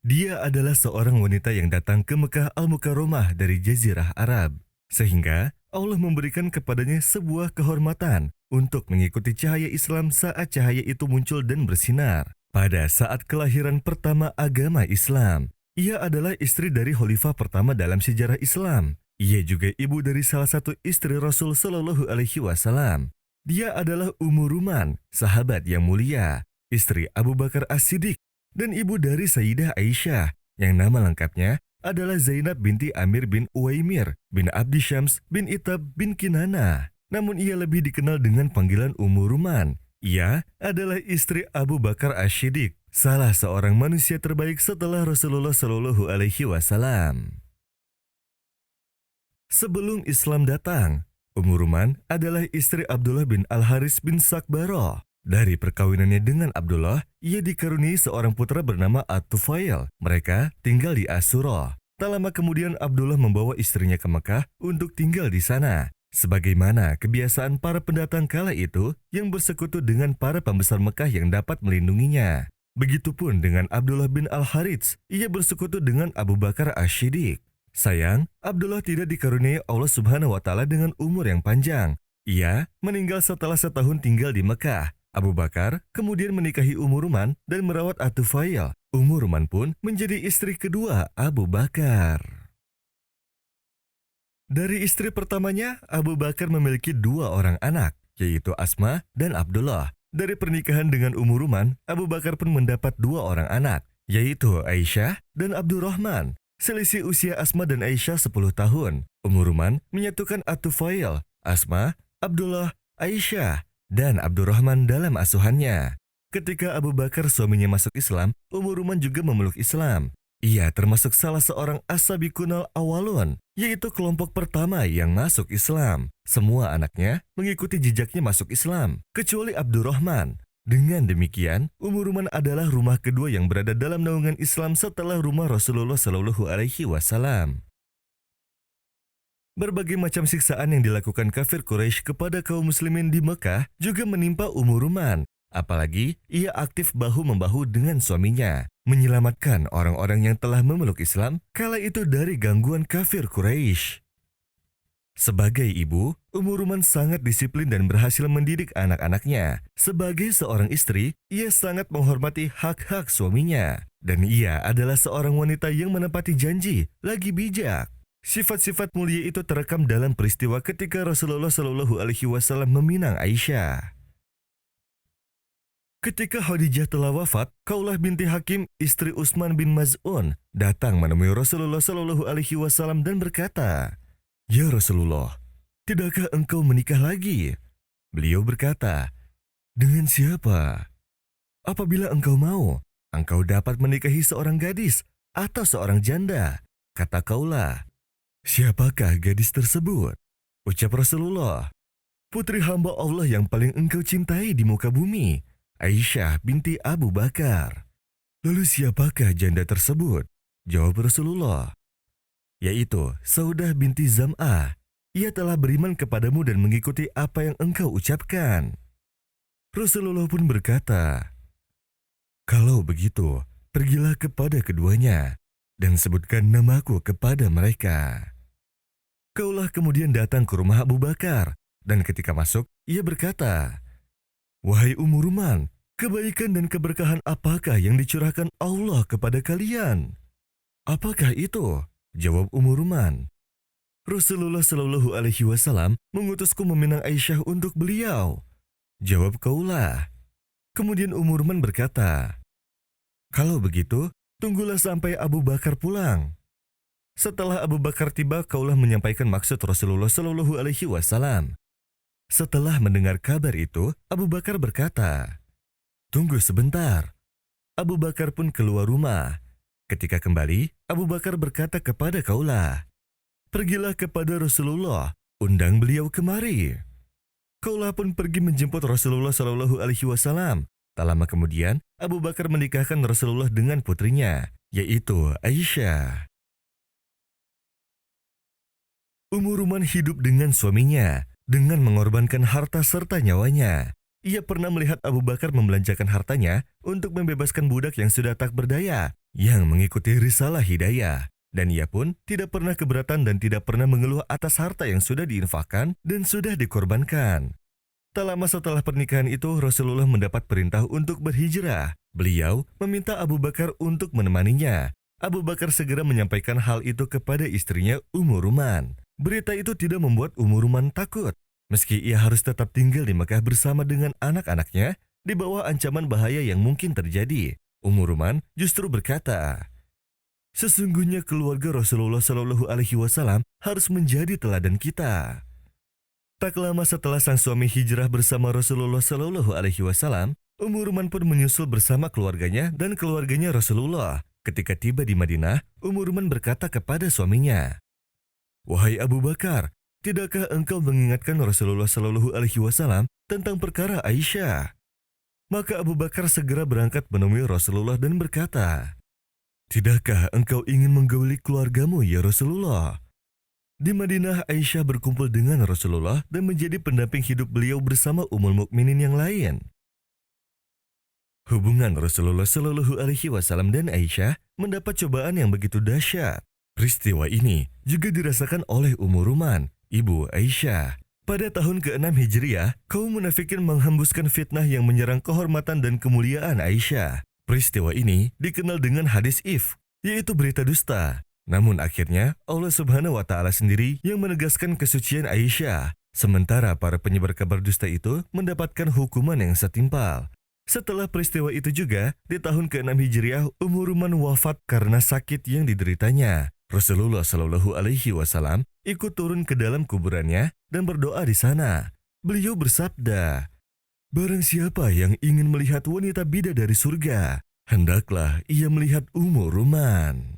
Dia adalah seorang wanita yang datang ke Mekah Al-Mukarramah dari Jazirah Arab. Sehingga Allah memberikan kepadanya sebuah kehormatan untuk mengikuti cahaya Islam saat cahaya itu muncul dan bersinar. Pada saat kelahiran pertama agama Islam, ia adalah istri dari khalifah pertama dalam sejarah Islam. Ia juga ibu dari salah satu istri Rasul Shallallahu Alaihi Wasallam. Dia adalah Ummu Ruman, sahabat yang mulia, istri Abu Bakar As-Siddiq, dan ibu dari Sayyidah Aisyah, yang nama lengkapnya adalah Zainab binti Amir bin Uwaimir bin Abdi Syams bin Itab bin Kinana. Namun ia lebih dikenal dengan panggilan Ummu Ruman. Ia adalah istri Abu Bakar As-Siddiq, salah seorang manusia terbaik setelah Rasulullah Shallallahu Alaihi Wasallam. Sebelum Islam datang, Ummu Ruman adalah istri Abdullah bin Al-Haris bin Sakbaro. Dari perkawinannya dengan Abdullah, ia dikaruniai seorang putra bernama At-Tufail. Mereka tinggal di Asyura. Tak lama kemudian Abdullah membawa istrinya ke Mekah untuk tinggal di sana. Sebagaimana kebiasaan para pendatang kala itu yang bersekutu dengan para pembesar Mekah yang dapat melindunginya. Begitupun dengan Abdullah bin Al-Harits, ia bersekutu dengan Abu Bakar As-Siddiq. Sayang, Abdullah tidak dikaruniai Allah Subhanahu wa Ta'ala dengan umur yang panjang. Ia meninggal setelah setahun tinggal di Mekah. Abu Bakar kemudian menikahi Ummu Ruman dan merawat At-Tufail. Ummu Ruman pun menjadi istri kedua Abu Bakar. Dari istri pertamanya, Abu Bakar memiliki dua orang anak, yaitu Asma dan Abdullah. Dari pernikahan dengan Ummu Ruman, Abu Bakar pun mendapat dua orang anak, yaitu Aisyah dan Abdurrahman. Selisih usia Asma dan Aisyah 10 tahun. Ummu Ruman menyatukan At-Tufail, Asma, Abdullah, Aisyah, dan Abdurrahman dalam asuhannya. Ketika Abu Bakar suaminya masuk Islam, Ummu Ruman juga memeluk Islam. Ia termasuk salah seorang as-sabiqunal awalun, yaitu kelompok pertama yang masuk Islam. Semua anaknya mengikuti jejaknya masuk Islam, kecuali Abdurrahman. Dengan demikian, Ummu Ruman adalah rumah kedua yang berada dalam naungan Islam setelah rumah Rasulullah Shallallahu Alaihi Wasallam. Berbagai macam siksaan yang dilakukan kafir Quraisy kepada kaum muslimin di Mekah juga menimpa Ummu Ruman. Apalagi ia aktif bahu-membahu dengan suaminya, menyelamatkan orang-orang yang telah memeluk Islam kala itu dari gangguan kafir Quraisy. Sebagai ibu, Ummu Ruman sangat disiplin dan berhasil mendidik anak-anaknya. Sebagai seorang istri, ia sangat menghormati hak-hak suaminya. Dan ia adalah seorang wanita yang menepati janji, lagi bijak. Sifat-sifat mulia itu terekam dalam peristiwa ketika Rasulullah Shallallahu Alaihi Wasallam meminang Aisyah. Ketika Khadijah telah wafat, Khawlah binti Hakim, istri Utsman bin Maz'un, datang menemui Rasulullah Shallallahu Alaihi Wasallam dan berkata, "Ya Rasulullah, tidakkah engkau menikah lagi?" Beliau berkata, "Dengan siapa? Apabila engkau mau, engkau dapat menikahi seorang gadis atau seorang janda." Kata Khawlah, "Siapakah gadis tersebut?" Ucap Rasulullah, "Putri hamba Allah yang paling engkau cintai di muka bumi, Aisyah binti Abu Bakar." "Lalu siapakah janda tersebut?" Jawab Rasulullah, "Yaitu Saudah binti Zam'ah. Ia telah beriman kepadamu dan mengikuti apa yang engkau ucapkan." Rasulullah pun berkata, "Kalau begitu, pergilah kepada keduanya dan sebutkan namaku kepada mereka." Khawlah kemudian datang ke rumah Abu Bakar, dan ketika masuk, ia berkata, "Wahai Ummu Ruman, kebaikan dan keberkahan apakah yang dicurahkan Allah kepada kalian?" "Apakah itu?" Jawab Ummu Ruman, "Rasulullah Shallallahu Alaihi Wasallam mengutusku meminang Aisyah untuk beliau." Jawab Khawlah. Kemudian Ummu Ruman berkata, "Kalau begitu, tunggulah sampai Abu Bakar pulang." Setelah Abu Bakar tiba, Khawlah menyampaikan maksud Rasulullah Shallallahu Alaihi Wasallam. Setelah mendengar kabar itu, Abu Bakar berkata, "Tunggu sebentar." Abu Bakar pun keluar rumah. Ketika kembali, Abu Bakar berkata kepada Khawlah, "Pergilah kepada Rasulullah, undang beliau kemari." Khawlah pun pergi menjemput Rasulullah Shallallahu Alaihi Wasallam. Tak lama kemudian, Abu Bakar menikahkan Rasulullah dengan putrinya, yaitu Aisyah. Ummu Ruman hidup dengan suaminya dengan mengorbankan harta serta nyawanya. Ia pernah melihat Abu Bakar membelanjakan hartanya untuk membebaskan budak yang sudah tak berdaya. yang mengikuti risalah hidayah. Dan ia pun tidak pernah keberatan dan tidak pernah mengeluh atas harta yang sudah diinfakkan dan sudah dikorbankan. Tak lama setelah pernikahan itu, Rasulullah mendapat perintah untuk berhijrah. Beliau meminta Abu Bakar untuk menemaninya. Abu Bakar segera menyampaikan hal itu kepada istrinya Ummu Ruman. Berita itu tidak membuat Ummu Ruman takut. Meski ia harus tetap tinggal di Mekah bersama dengan anak-anaknya, di bawah ancaman bahaya yang mungkin terjadi, Ummu Ruman justru berkata, "Sesungguhnya keluarga Rasulullah Shallallahu Alaihi Wasallam harus menjadi teladan kita." Tak lama setelah sang suami hijrah bersama Rasulullah Shallallahu Alaihi Wasallam, Ummu Ruman pun menyusul bersama keluarganya dan keluarganya Rasulullah. Ketika tiba di Madinah, Ummu Ruman berkata kepada suaminya, "Wahai Abu Bakar, tidakkah engkau mengingatkan Rasulullah Shallallahu Alaihi Wasallam tentang perkara Aisyah?" Maka Abu Bakar segera berangkat menemui Rasulullah dan berkata, "Tidakkah engkau ingin menggauli keluargamu, ya Rasulullah?" Di Madinah, Aisyah berkumpul dengan Rasulullah dan menjadi pendamping hidup beliau bersama Ummul Mukminin yang lain. Hubungan Rasulullah Shallallahu Alaihi Wasallam dan Aisyah mendapat cobaan yang begitu dahsyat. Peristiwa ini juga dirasakan oleh Ummu Ruman, ibu Aisyah. Pada tahun ke-6 Hijriah, kaum munafikin menghembuskan fitnah yang menyerang kehormatan dan kemuliaan Aisyah. Peristiwa ini dikenal dengan hadis ifk, yaitu berita dusta. Namun akhirnya Allah Subhanahu wa Ta'ala sendiri yang menegaskan kesucian Aisyah, sementara para penyebar kabar dusta itu mendapatkan hukuman yang setimpal. Setelah peristiwa itu juga, di tahun ke-6 Hijriah, Ummu Ruman wafat karena sakit yang dideritanya. Rasulullah Shallallahu Alaihi Wasallam ikut turun ke dalam kuburannya dan berdoa di sana. Beliau bersabda, "Barang siapa yang ingin melihat wanita bidadari surga, hendaklah ia melihat Ummu Ruman."